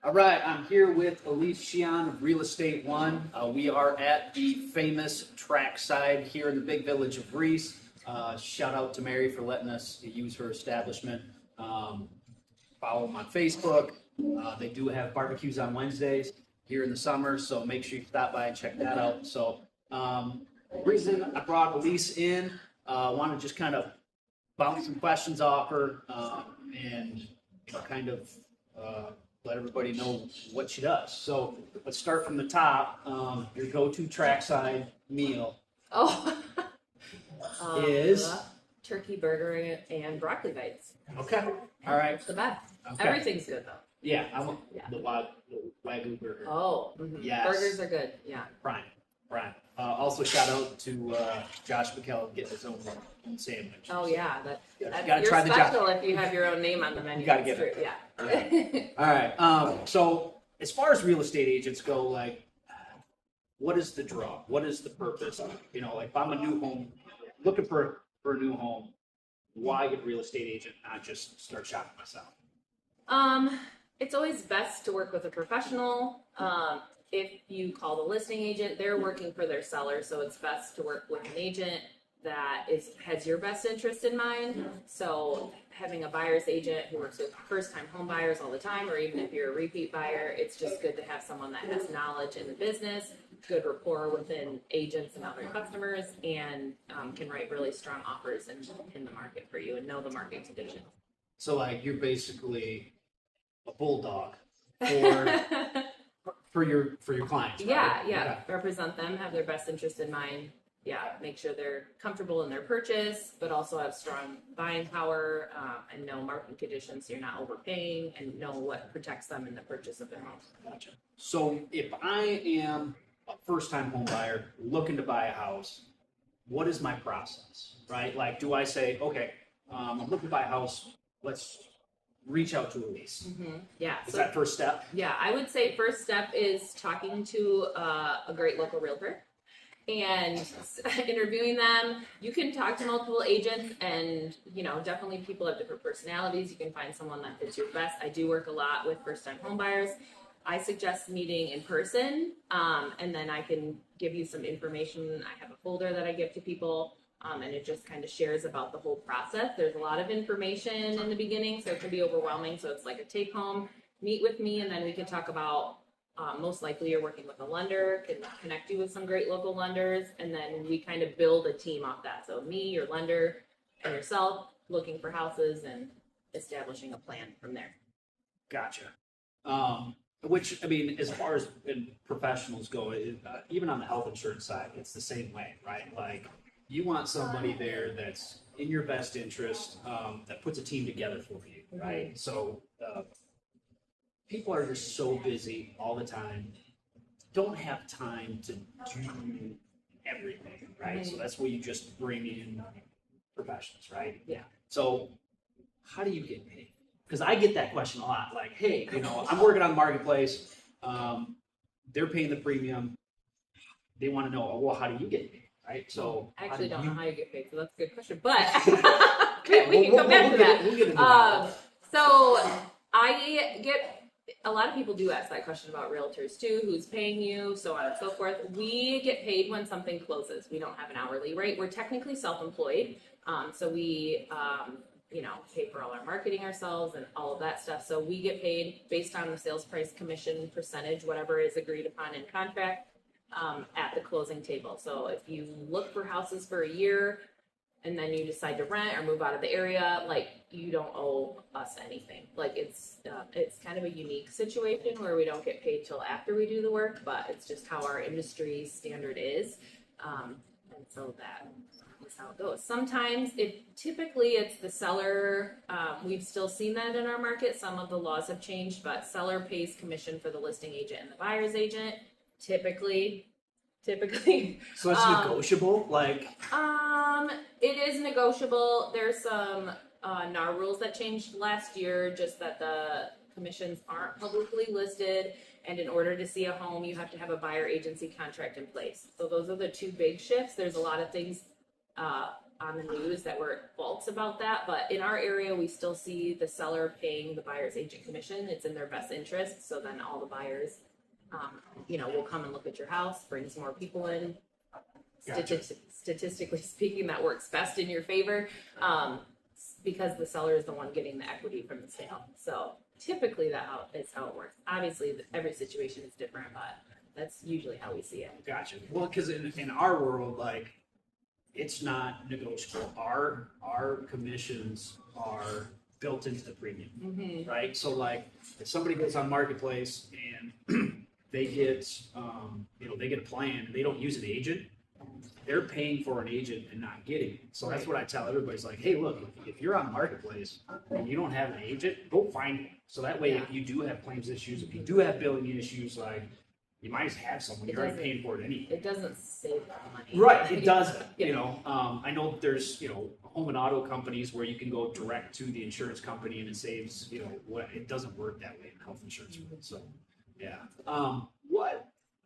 All right, I'm here with Alyse Schian of Real Estate One. We are at the famous trackside here in the big village of Reese. Shout out to Mary for letting us use her establishment. Follow them on Facebook. They do have barbecues on Wednesdays here in the summer, so make sure you stop by and check that out. So, reason I brought Alyse in, want to just kind of bounce some questions off her and kind of let everybody know what she does. So let's start from the top. Your go-to trackside meal is turkey burger and broccoli bites. okay. All right. It's the best. Okay. Everything's good though. Yeah, the Wagyu burger. Oh, Yes. Burgers are good. Yeah. Prime. Also, shout out to Josh McKell getting his own sandwich. Oh yeah, You that's gotta you're try the special if you have your own name on the menu. You gotta That's get true. Yeah. All right. So as far as real estate agents go, like, what is the draw? What is the purpose? You know, like if I'm a new home, looking for a new home, why get a real estate agent, not just start shopping myself? It's always best to work with a professional. If you call the listing agent, they're working for their seller, so it's best to work with an agent that has your best interest in mind. So having a buyer's agent who works with first-time home buyers all the time, or even if you're a repeat buyer, it's just good to have someone that has knowledge in the business, good rapport within agents and other customers, and can write really strong offers in the market for you and know the market conditions. So like you're basically a bulldog for your clients, right? Yeah. Okay. Represent them, have their best interest in mind. Yeah, make sure they're comfortable in their purchase, but also have strong buying power and know market conditions so you're not overpaying, and know what protects them in the purchase of their home. Gotcha. So if I am a first-time home buyer looking to buy a house, what is my process, right? Like, do I say, okay, I'm looking to buy a house, let's reach out to Alyse? Mm-hmm. Yeah. Is that first step? Yeah, I would say first step is talking to a great local realtor and interviewing them. You can talk to multiple agents, and definitely people have different personalities. You can find someone that fits your best. I do work a lot with first-time home buyers. I suggest meeting in person, and then I can give you some information. I have a folder that I give to people, and it just kind of shares about the whole process. There's a lot of information in the beginning, so it can be overwhelming. So it's like a take-home, meet with me, and then we can talk about most likely you're working with a lender, can connect you with some great local lenders, and then we kind of build a team off that. So me, your lender, and yourself looking for houses and establishing a plan from there. Gotcha. Which, I mean, as far as professionals go, even on the health insurance side, it's the same way, right? Like, you want somebody there that's in your best interest, that puts a team together for you, right? Mm-hmm. So people are just so busy all the time, don't have time to do everything, right? Mm-hmm. So that's where you just bring in professionals, right? Yeah. So how do you get paid? Because I get that question a lot. Like, hey, I'm working on the marketplace. They're paying the premium. They want to know, well, how do you get paid, right? So I actually don't know how you get paid, so that's a good question. But we can come back to that. We'll get into that. So I get. A lot of people do ask that question about realtors too, who's paying you, so on and so forth. We get paid when something closes. We don't have an hourly rate. We're technically self-employed, so we, pay for all our marketing ourselves and all of that stuff. So we get paid based on the sales price, commission, percentage, whatever is agreed upon in contract at the closing table. So if you look for houses for a year and then you decide to rent or move out of the area, like, you don't owe us anything. Like, it's kind of a unique situation where we don't get paid till after we do the work, but it's just how our industry standard is. And so that is how it goes. Sometimes typically it's the seller. We've still seen that in our market. Some of the laws have changed, but seller pays commission for the listing agent and the buyer's agent. Typically. So it's negotiable, like. It is negotiable. There's some NAR rules that changed last year, just that the commissions aren't publicly listed, and in order to see a home, you have to have a buyer agency contract in place. So those are the two big shifts. There's a lot of things on the news that were faults about that, but in our area, we still see the seller paying the buyer's agent commission. It's in their best interest, so then all the buyers, will come and look at your house, bring some more people in. Gotcha. Statistically speaking, that works best in your favor, because the seller is the one getting the equity from the sale. So typically that is how it works. Obviously, every situation is different, but that's usually how we see it. Gotcha. Well, because in our world, like, it's not negotiable. Our commissions are built into the premium, right? So, like, if somebody goes on Marketplace and they get, they get a plan and they don't use an agent, they're paying for an agent and not getting it. So that's what I tell everybody. It's like, hey, look, if you're on Marketplace and you don't have an agent, go find it. So that way, if you do have claims issues, if you do have billing issues, like, you might just have someone. You're already paying for it anyway. It doesn't save them money. Right, it doesn't. I know there's, home and auto companies where you can go direct to the insurance company and it saves, it doesn't work that way in health insurance. So, yeah.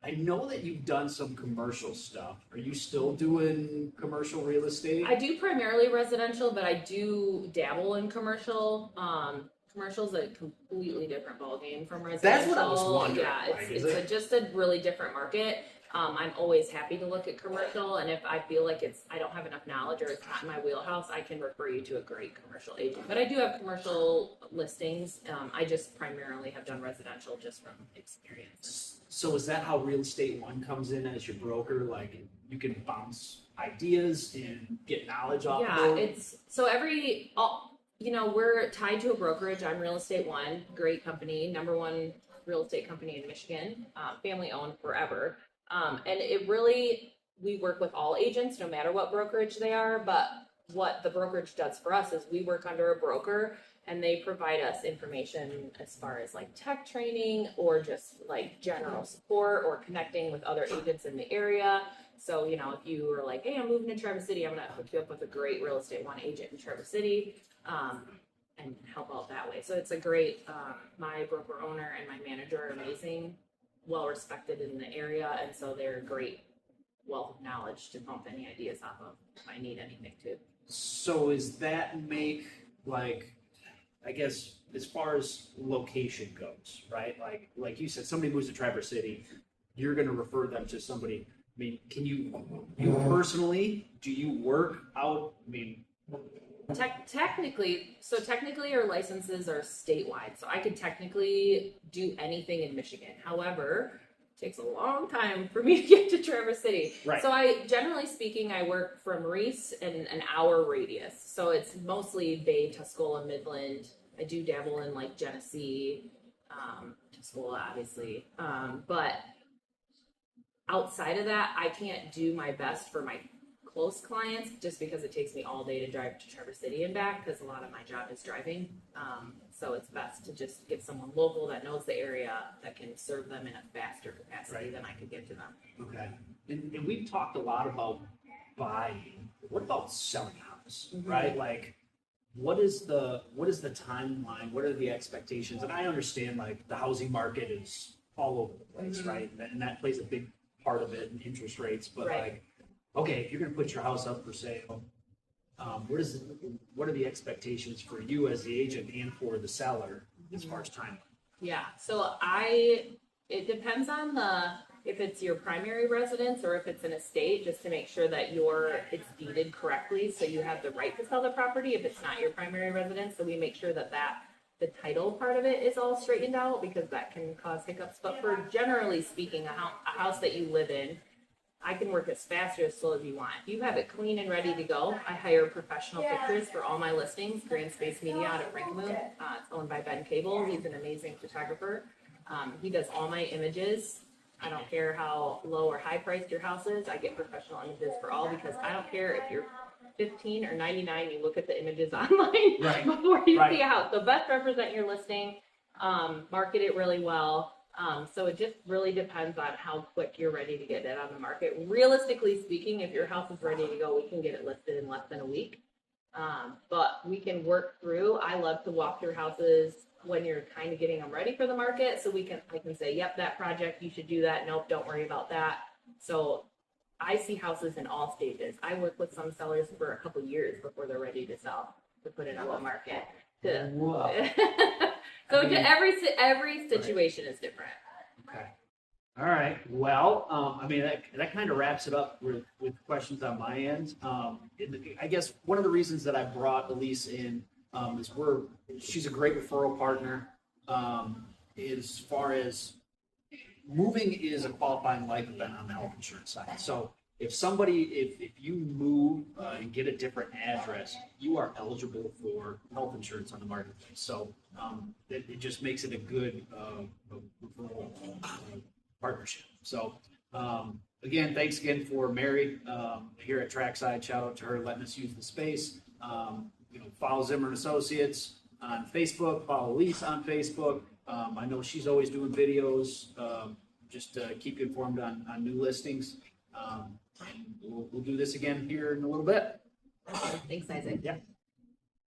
I know that you've done some commercial stuff. Are you still doing commercial real estate? I do primarily residential, but I do dabble in commercial. Commercial's a completely different ballgame from residential. That's what I was wondering. Yeah, it's just a really different market. I'm always happy to look at commercial, and if I feel like I don't have enough knowledge or it's not in my wheelhouse, I can refer you to a great commercial agent. But I do have commercial listings. I just primarily have done residential just from experience. So is that how Real Estate One comes in as your broker? Like, you can bounce ideas and get knowledge off of them? Yeah, it's so we're tied to a brokerage. I'm Real Estate One, great company, #1 real estate company in Michigan, family owned forever. And we work with all agents, no matter what brokerage they are. But what the brokerage does for us is we work under a broker and they provide us information as far as like tech training or just like general support or connecting with other agents in the area. So, if you were like, hey, I'm moving to Traverse City, I'm going to hook you up with a great Real Estate One agent in Traverse City, and help out that way. So it's a great, my broker owner and my manager are amazing, well respected in the area. And so they're a great wealth of knowledge to bump any ideas off of if I need anything too. So does that make, like, I guess, as far as location goes, right? Like you said, somebody moves to Traverse City, you're going to refer them to somebody. I mean, can you personally, do you work out? I mean, technically our licenses are statewide, so I could technically do anything in Michigan. However, it takes a long time for me to get to Traverse City. Right. So generally speaking, I work from Reese in an hour radius. So it's mostly Bay, Tuscola, Midland. I do dabble in like Genesee, Tuscola, obviously. But outside of that, I can't do my best for my close clients just because it takes me all day to drive to Traverse City and back because a lot of my job is driving. So it's best to just get someone local that knows the area that can serve them in a faster capacity than I could get to them. Okay. And we've talked a lot about buying. What about selling a house, right? Like, what is the timeline? What are the expectations? And I understand, like, the housing market is all over the place, right? And that plays a big part of it, and interest rates. But like, okay, if you're going to put your house up for sale, what are the expectations for you as the agent and for the seller as far as time? Yeah, so it depends on if it's your primary residence or if it's an estate, just to make sure that it's deeded correctly, so you have the right to sell the property if it's not your primary residence. So we make sure that the title part of it is all straightened out, because that can cause hiccups. But for generally speaking, a house that you live in, I can work as fast or as slow as you want. If you have it clean and ready to go, I hire professional pictures for all my listings. Grand Space Media out of Frankenmuth. It's owned by Ben Cable. He's an amazing photographer. He does all my images. I don't care how low or high priced your house is. I get professional images for all, because I don't care if you're 15 or 99, you look at the images online before you see a house. So best represent your listing, market it really well. So it just really depends on how quick you're ready to get it on the market. Realistically speaking, if your house is ready to go, we can get it listed in less than a week. But we can work through. I love to walk through houses when you're kind of getting them ready for the market. So I can say, yep, that project, you should do that. Nope, don't worry about that. So I see houses in all stages. I work with some sellers for a couple years before they're ready to sell, to put it on the market. Whoa. So I mean, every situation is different. Okay. All right. Well, I mean, that kind of wraps it up with questions on my end. I guess one of the reasons that I brought Alyse in is she's a great referral partner. As far as moving is a qualifying life event on the health insurance side. So if you move and get a different address, you are eligible for health insurance on the marketplace. So it just makes it a good referral partnership. So again, thanks again for Mary here at Trackside. Shout out to her letting us use the space. Follow Zimmer and Associates on Facebook. Follow Alyse on Facebook. I know she's always doing videos. Just to keep you informed on new listings. And we'll do this again here in a little bit. Thanks, Isaac. Yeah.